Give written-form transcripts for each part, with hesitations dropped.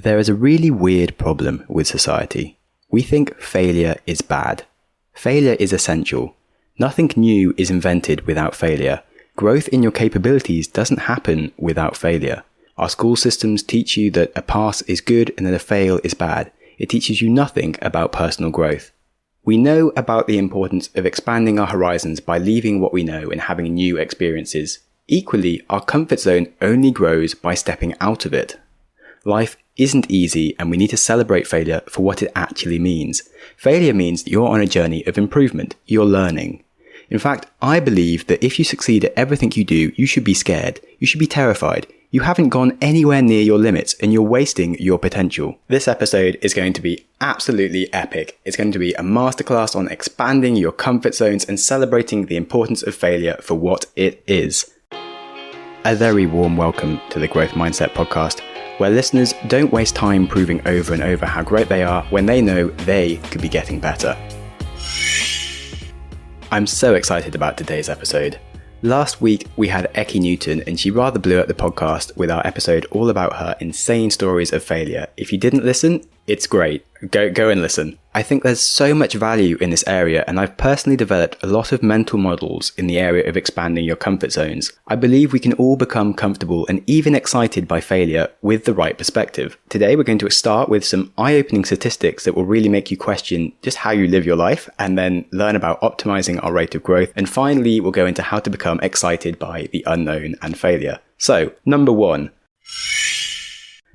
There is a really weird problem with society. We think failure is bad. Failure is essential. Nothing new is invented without failure. Growth in your capabilities doesn't happen without failure. Our school systems teach you that a pass is good and that a fail is bad. It teaches you nothing about personal growth. We know about the importance of expanding our horizons by leaving what we know and having new experiences. Equally, our comfort zone only grows by stepping out of it. Life isn't easy, and we need to celebrate failure for what it actually means. Failure means that you're on a journey of improvement. You're learning. In fact, I believe that if you succeed at everything you do, you should be scared. You should be terrified. You haven't gone anywhere near your limits and you're wasting your potential. This episode is going to be absolutely epic. It's going to be a masterclass on expanding your comfort zones and celebrating the importance of failure for what it is. A very warm welcome to the Growth Mindset Podcast, where listeners don't waste time proving over and over how great they are when they know they could be getting better. I'm so excited about today's episode. Last week we had Eki Newton and she rather blew up the podcast with our episode all about her insane stories of failure. If you didn't listen, it's great. Go and listen. I think there's so much value in this area, and I've personally developed a lot of mental models in the area of expanding your comfort zones. I believe we can all become comfortable and even excited by failure with the right perspective. Today we're going to start with some eye-opening statistics that will really make you question just how you live your life, and then learn about optimizing our rate of growth. And finally, we'll go into how to become excited by the unknown and failure. So, number 1,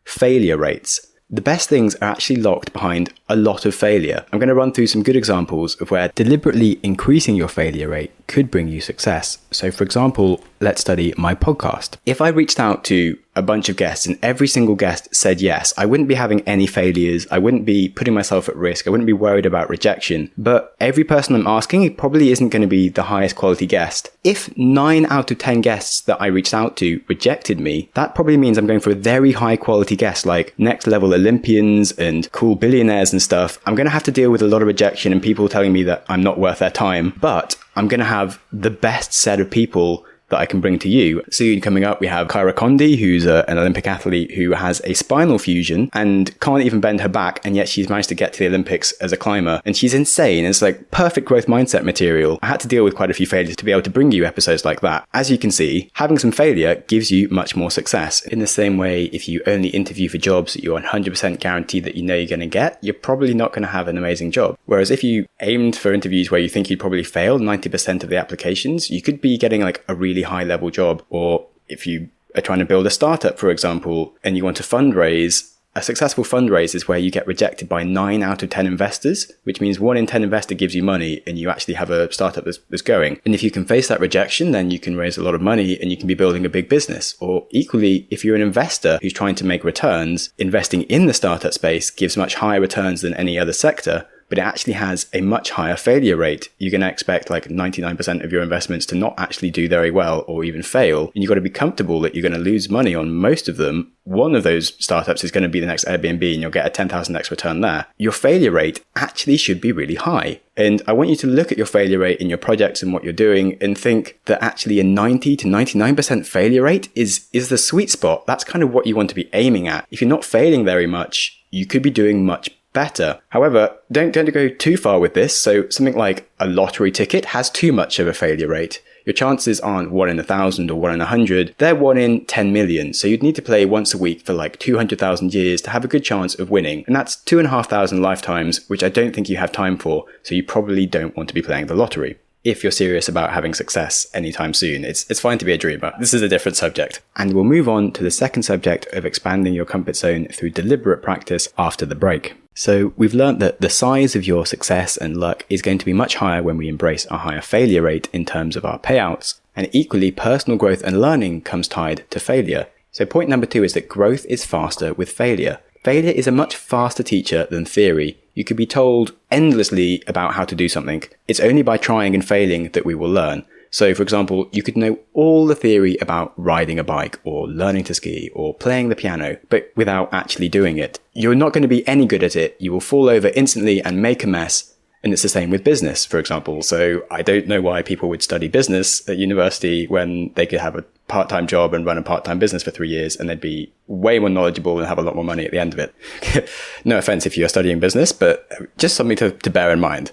failure rates. The best things are actually locked behind a lot of failure. I'm going to run through some good examples of where deliberately increasing your failure rate could bring you success. So for example, let's study my podcast. If I reached out to a bunch of guests and every single guest said yes, I wouldn't be having any failures. I wouldn't be putting myself at risk. I wouldn't be worried about rejection. But every person I'm asking probably isn't going to be the highest quality guest. If 9 out of 10 guests that I reached out to rejected me, that probably means I'm going for a very high quality guest like next level Olympians and cool billionaires and stuff. I'm going to have to deal with a lot of rejection and people telling me that I'm not worth their time, but I'm going to have the best set of people that I can bring to you. Soon coming up, we have Kyra Condi, who's an Olympic athlete who has a spinal fusion and can't even bend her back, and yet she's managed to get to the Olympics as a climber. And she's insane. It's like perfect growth mindset material. I had to deal with quite a few failures to be able to bring you episodes like that. As you can see, having some failure gives you much more success. In the same way, if you only interview for jobs that you're 100% guaranteed that you know you're going to get, you're probably not going to have an amazing job. Whereas if you aimed for interviews where you think you'd probably fail 90% of the applications, you could be getting like a really high level job. Or if you are trying to build a startup, for example, and you want to fundraise, a successful fundraise is where you get rejected by 9 out of 10 investors, which means 1 in 10 investor gives you money and you actually have a startup that's going. And if you can face that rejection, then you can raise a lot of money and you can be building a big business. Or equally, if you're an investor who's trying to make returns, investing in the startup space gives much higher returns than any other sector, but it actually has a much higher failure rate. You're going to expect like 99% of your investments to not actually do very well or even fail. And you've got to be comfortable that you're going to lose money on most of them. One of those startups is going to be the next Airbnb and you'll get a 10,000x return there. Your failure rate actually should be really high. And I want you to look at your failure rate in your projects and what you're doing and think that actually a 90 to 99% failure rate is the sweet spot. That's kind of what you want to be aiming at. If you're not failing very much, you could be doing much better. However, don't go too far with this. So something like a lottery ticket has too much of a failure rate. Your chances aren't 1 in 1,000 or 1 in 100. They're 1 in 10 million. So you'd need to play once a week for like 200,000 years to have a good chance of winning. And that's 2,500 lifetimes, which I don't think you have time for. So you probably don't want to be playing the lottery. If you're serious about having success anytime soon, it's fine to be a dreamer. This is a different subject. And we'll move on to the second subject of expanding your comfort zone through deliberate practice after the break. So we've learned that the size of your success and luck is going to be much higher when we embrace a higher failure rate in terms of our payouts. And equally, personal growth and learning comes tied to failure. So point number 2 is that growth is faster with failure. Failure is a much faster teacher than theory. You could be told endlessly about how to do something. It's only by trying and failing that we will learn. So for example, you could know all the theory about riding a bike or learning to ski or playing the piano, but without actually doing it. You're not going to be any good at it. You will fall over instantly and make a mess. And it's the same with business, for example. So I don't know why people would study business at university when they could have a part-time job and run a part-time business for 3 years and they'd be way more knowledgeable and have a lot more money at the end of it. No offense if you're studying business, but just something to bear in mind.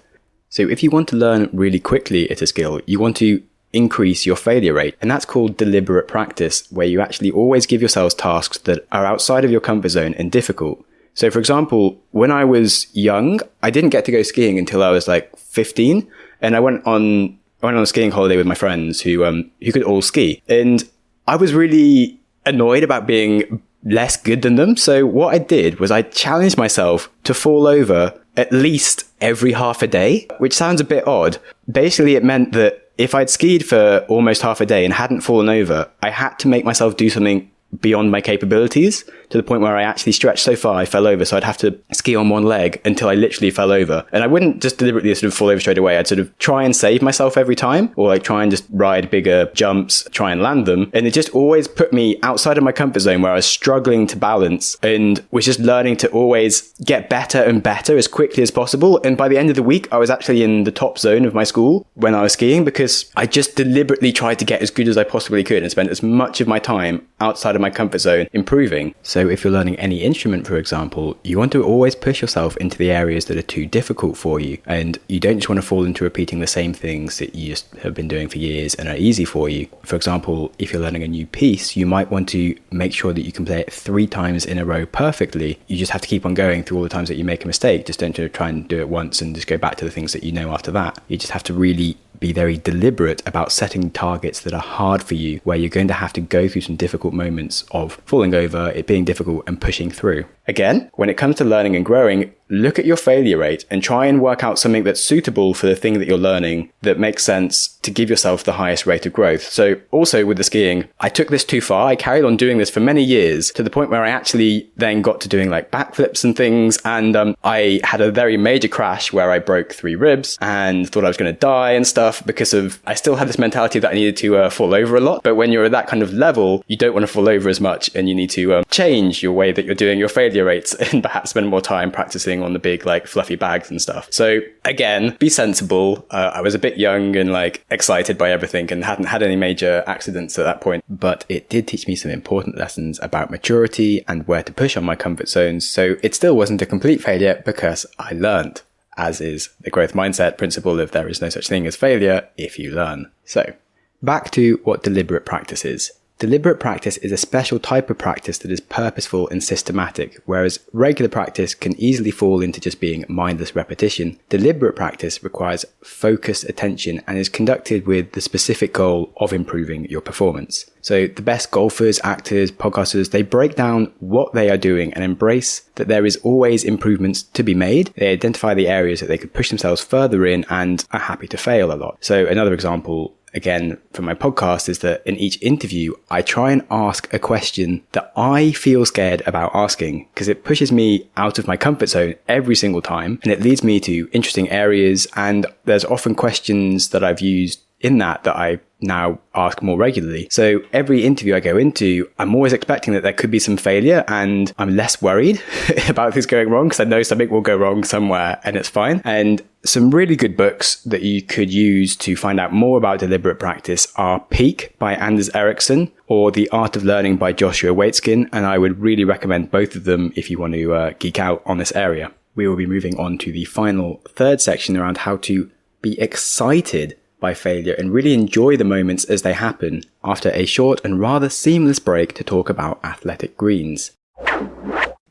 So if you want to learn really quickly at a skill, you want to increase your failure rate. And that's called deliberate practice, where you actually always give yourselves tasks that are outside of your comfort zone and difficult. So for example, when I was young, I didn't get to go skiing until I was like 15. And I went on a skiing holiday with my friends who could all ski. And I was really annoyed about being less good than them. So what I did was I challenged myself to fall over at least every half a day, which sounds a bit odd. Basically, it meant that if I'd skied for almost half a day and hadn't fallen over, I had to make myself do something beyond my capabilities, to the point where I actually stretched so far I fell over. So I'd have to ski on one leg until I literally fell over. And I wouldn't just deliberately sort of fall over straight away. I'd sort of try and save myself every time, or like try and just ride bigger jumps, try and land them. And it just always put me outside of my comfort zone, where I was struggling to balance and was just learning to always get better and better as quickly as possible. And by the end of the week, I was actually in the top zone of my school when I was skiing, because I just deliberately tried to get as good as I possibly could and spent as much of my time outside of my comfort zone improving. So if you're learning any instrument, for example, you want to always push yourself into the areas that are too difficult for you. And you don't just want to fall into repeating the same things that you just have been doing for years and are easy for you. For example, if you're learning a new piece, you might want to make sure that you can play it 3 times in a row perfectly. You just have to keep on going through all the times that you make a mistake. Just don't try and do it once and just go back to the things that you know after that. You just have to really be very deliberate about setting targets that are hard for you, where you're going to have to go through some difficult moments of falling over, it being difficult, and pushing through. Again, when it comes to learning and growing, look at your failure rate and try and work out something that's suitable for the thing that you're learning, that makes sense to give yourself the highest rate of growth. So also with the skiing, I took this too far. I carried on doing this for many years, to the point where I actually then got to doing like backflips and things. And I had a very major crash where I broke 3 ribs and thought I was going to die and stuff, because I still had this mentality that I needed to fall over a lot. But when you're at that kind of level, you don't want to fall over as much, and you need to change your way that you're doing your failure rates and perhaps spend more time practicing on the big like fluffy bags and stuff. So again, be sensible. I was a bit young and like excited by everything and hadn't had any major accidents at that point, but it did teach me some important lessons about maturity and where to push on my comfort zones. So it still wasn't a complete failure, because I learned, as is the growth mindset principle of there is no such thing as failure if you learn. So back to what deliberate practice is. Deliberate practice is a special type of practice that is purposeful and systematic, whereas regular practice can easily fall into just being mindless repetition. Deliberate practice requires focused attention and is conducted with the specific goal of improving your performance. So the best golfers, actors, podcasters, they break down what they are doing and embrace that there is always improvements to be made. They identify the areas that they could push themselves further in and are happy to fail a lot. So another example, again, from my podcast, is that in each interview, I try and ask a question that I feel scared about asking, because it pushes me out of my comfort zone every single time, and it leads me to interesting areas. And there's often questions that I've used in that I now ask more regularly. So every interview I go into, I'm always expecting that there could be some failure, and I'm less worried about things going wrong, because I know something will go wrong somewhere and it's fine. And some really good books that you could use to find out more about deliberate practice are Peak by Anders Ericsson or The Art of Learning by Joshua Waitzkin. And I would really recommend both of them if you want to geek out on this area. We will be moving on to the final third section around how to be excited by failure and really enjoy the moments as they happen, after a short and rather seamless break to talk about Athletic Greens.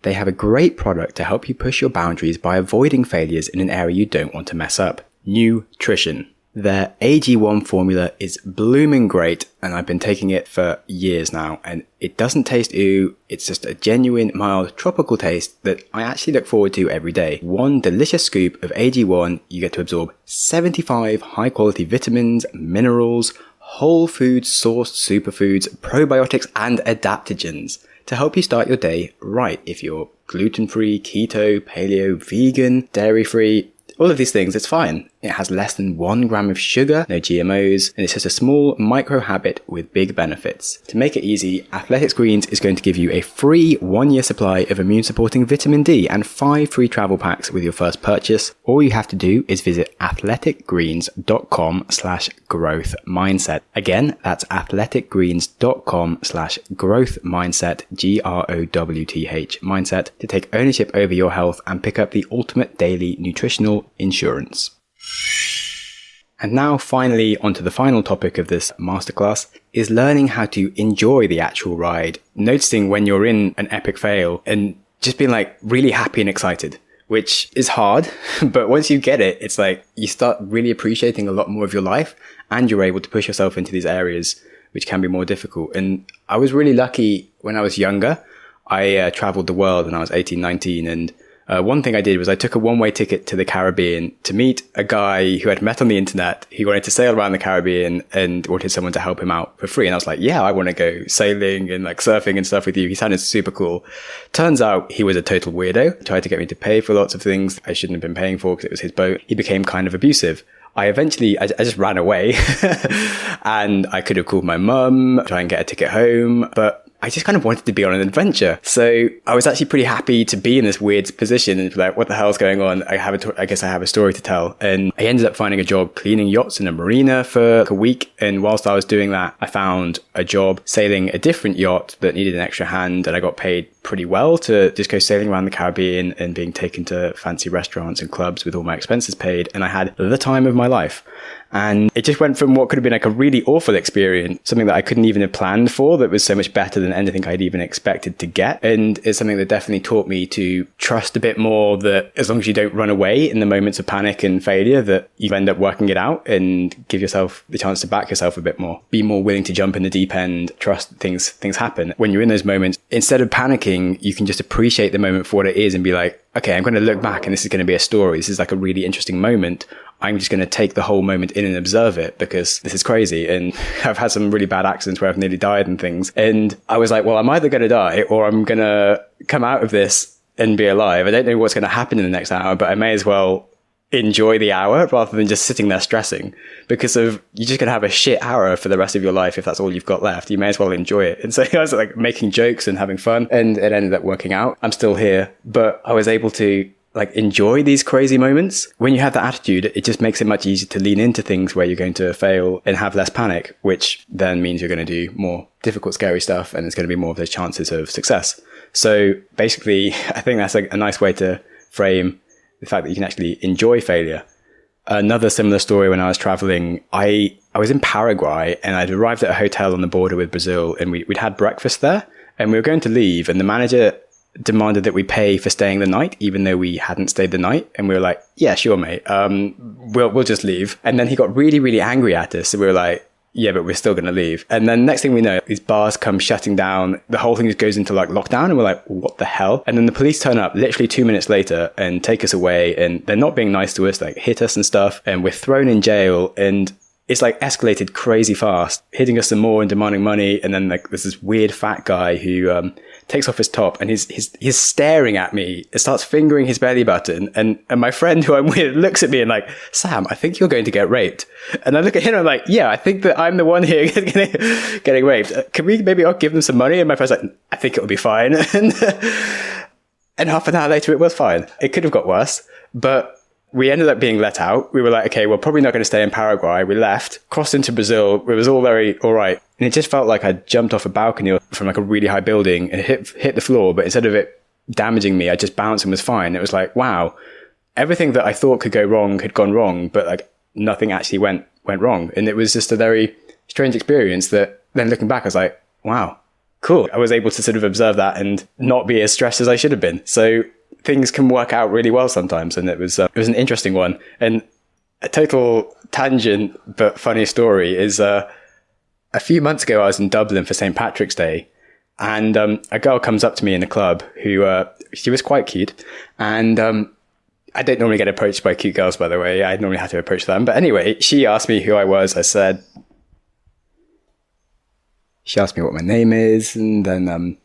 They have a great product to help you push your boundaries by avoiding failures in an area you don't want to mess up: nutrition. Their AG1 formula is blooming great, and I've been taking it for years now, and it doesn't taste ooh, it's just a genuine, mild, tropical taste that I actually look forward to every day. One delicious scoop of AG1, you get to absorb 75 high-quality vitamins, minerals, whole food sourced superfoods, probiotics, and adaptogens to help you start your day right. If you're gluten-free, keto, paleo, vegan, dairy-free, all of these things, it's fine. It has less than 1 gram of sugar, no GMOs, and it's just a small micro habit with big benefits. To make it easy, Athletics Greens is going to give you a free 1-year supply of immune supporting vitamin D and 5 free travel packs with your first purchase. All you have to do is visit athleticgreens.com/growth mindset. Again, that's athleticgreens.com/growth mindset, GROWTH mindset, to take ownership over your health and pick up the ultimate daily nutritional insurance. And now finally onto the final topic of this masterclass is learning how to enjoy the actual ride, noticing when you're in an epic fail and just being like really happy and excited, which is hard. But once you get it, it's like you start really appreciating a lot more of your life and you're able to push yourself into these areas which can be more difficult. And I was really lucky when I was younger. I traveled the world when I was 18, 19, and one thing I did was I took a one-way ticket to the Caribbean to meet a guy who I'd met on the internet. He wanted to sail around the Caribbean and wanted someone to help him out for free. And I was like, yeah, I want to go sailing and like surfing and stuff with you. He sounded super cool. Turns out he was a total weirdo. He tried to get me to pay for lots of things I shouldn't have been paying for because it was his boat. He became kind of abusive. I just ran away and I could have called my mum, try and get a ticket home, but I just kind of wanted to be on an adventure. So I was actually pretty happy to be in this weird position and like, what the hell's going on? I guess I have a story to tell. And I ended up finding a job cleaning yachts in a marina for like a week. And whilst I was doing that, I found a job sailing a different yacht that needed an extra hand. And I got paid pretty well to just go sailing around the Caribbean and being taken to fancy restaurants and clubs with all my expenses paid. And I had the time of my life. And it just went from what could have been like a really awful experience, something that I couldn't even have planned for, that was so much better than anything I'd even expected to get. And it's something that definitely taught me to trust a bit more that as long as you don't run away in the moments of panic and failure, that you end up working it out and give yourself the chance to back yourself a bit more. Be more willing to jump in the deep end, trust things happen. When you're in those moments, instead of panicking, you can just appreciate the moment for what it is and be like, okay, I'm going to look back and this is going to be a story. This is like a really interesting moment. I'm just going to take the whole moment in and observe it because this is crazy. And I've had some really bad accidents where I've nearly died and things. And I was like, well, I'm either going to die or I'm going to come out of this and be alive. I don't know what's going to happen in the next hour, but I may as well enjoy the hour rather than just sitting there stressing, because you're just going to have a shit hour for the rest of your life. If that's all you've got left, you may as well enjoy it. And so I was like making jokes and having fun, and it ended up working out. I'm still here, but I was able to like enjoy these crazy moments. When you have that attitude, it just makes it much easier to lean into things where you're going to fail and have less panic, which then means you're going to do more difficult, scary stuff, and there's going to be more of those chances of success. So basically, I think that's a nice way to frame the fact that you can actually enjoy failure. Another similar story, when I was traveling, I was in Paraguay and I'd arrived at a hotel on the border with Brazil, and we'd had breakfast there and we were going to leave, and the manager demanded that we pay for staying the night, even though we hadn't stayed the night. And we were like, yeah, sure, mate. We'll just leave. And then he got really, really angry at us. So we were like, yeah, but we're still going to leave. And then next thing we know, these bars come shutting down. The whole thing just goes into like lockdown, and we're like, what the hell? And then the police turn up literally 2 minutes later and take us away. And they're not being nice to us, like hit us and stuff. And we're thrown in jail, and it's like escalated crazy fast, hitting us some more and demanding money. And then like there's this weird fat guy who takes off his top and he's staring at me. It starts fingering his belly button. And my friend who I'm with looks at me and like, Sam, I think you're going to get raped. And I look at him and I'm like, yeah, I think that I'm the one here getting raped. Can we maybe I'll give them some money? And my friend's like, I think it'll be fine. And half an hour later, it was fine. It could have got worse, but we ended up being let out. We were like, okay, we're probably not going to stay in Paraguay. We left, crossed into Brazil. It was all all right. And it just felt like I jumped off a balcony from like a really high building and hit the floor. But instead of it damaging me, I just bounced and was fine. It was like, wow, everything that I thought could go wrong had gone wrong, but like nothing actually went wrong. And it was just a very strange experience that then looking back, I was like, wow, cool. I was able to sort of observe that and not be as stressed as I should have been. So things can work out really well sometimes. And it was an interesting one. And a total tangent, but funny story is, a few months ago, I was in Dublin for St. Patrick's Day, and a girl comes up to me in the club who, she was quite cute. And I don't normally get approached by cute girls, by the way. I normally have to approach them. But anyway, she asked me who I was. She asked me what my name is, and then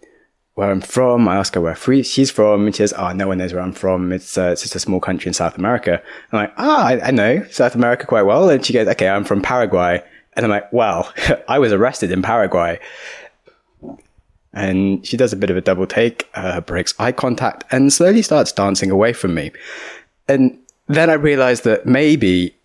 where I'm from. I ask her where she's from, and she says, no one knows where I'm from. It's just a small country in South America. I'm like, I know South America quite well. And she goes, okay, I'm from Paraguay. And I'm like, well, I was arrested in Paraguay. And she does a bit of a double take, breaks eye contact, and slowly starts dancing away from me. And then I realized that maybe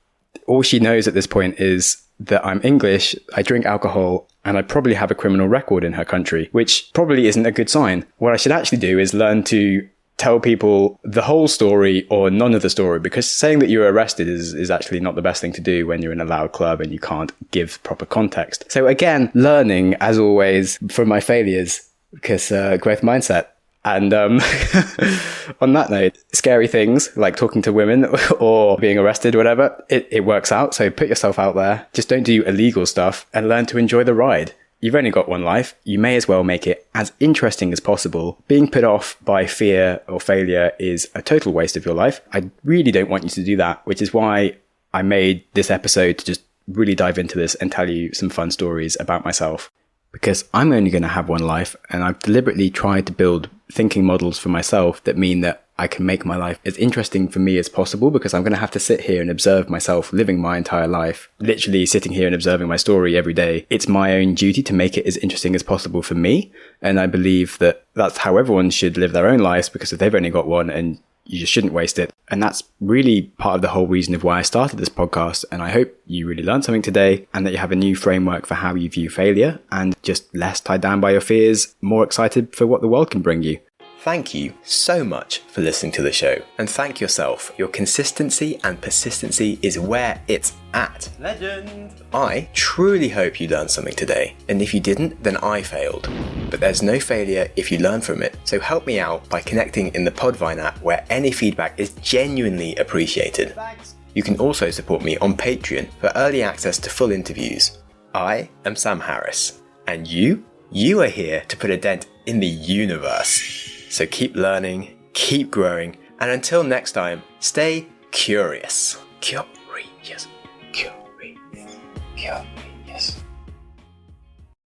all she knows at this point is that I'm English, I drink alcohol, and I probably have a criminal record in her country, which probably isn't a good sign. What I should actually do is learn to tell people the whole story or none of the story, because saying that you were arrested is actually not the best thing to do when you're in a loud club and you can't give proper context. So again, learning, as always, from my failures, because growth mindset. And on that note, scary things like talking to women or being arrested, whatever, it works out. So put yourself out there. Just don't do illegal stuff and learn to enjoy the ride. You've only got one life. You may as well make it as interesting as possible. Being put off by fear or failure is a total waste of your life. I really don't want you to do that, which is why I made this episode to just really dive into this and tell you some fun stories about myself. Because I'm only going to have one life, and I've deliberately tried to build thinking models for myself that mean that I can make my life as interesting for me as possible, because I'm going to have to sit here and observe myself living my entire life, literally sitting here and observing my story every day. It's my own duty to make it as interesting as possible for me. And I believe that that's how everyone should live their own lives, because if they've only got one, and you just shouldn't waste it. And that's really part of the whole reason of why I started this podcast. And I hope you really learned something today, and that you have a new framework for how you view failure, and just less tied down by your fears, more excited for what the world can bring you. Thank you so much for listening to the show, and thank yourself. Your consistency and persistency is where it's at. Legend! I truly hope you learned something today, and if you didn't, then I failed. But there's no failure if you learn from it, so help me out by connecting in the Podvine app, where any feedback is genuinely appreciated. Thanks. You can also support me on Patreon for early access to full interviews. I am Sam Harris, and you are here to put a dent in the universe. So keep learning, keep growing, and until next time, stay curious. Curious.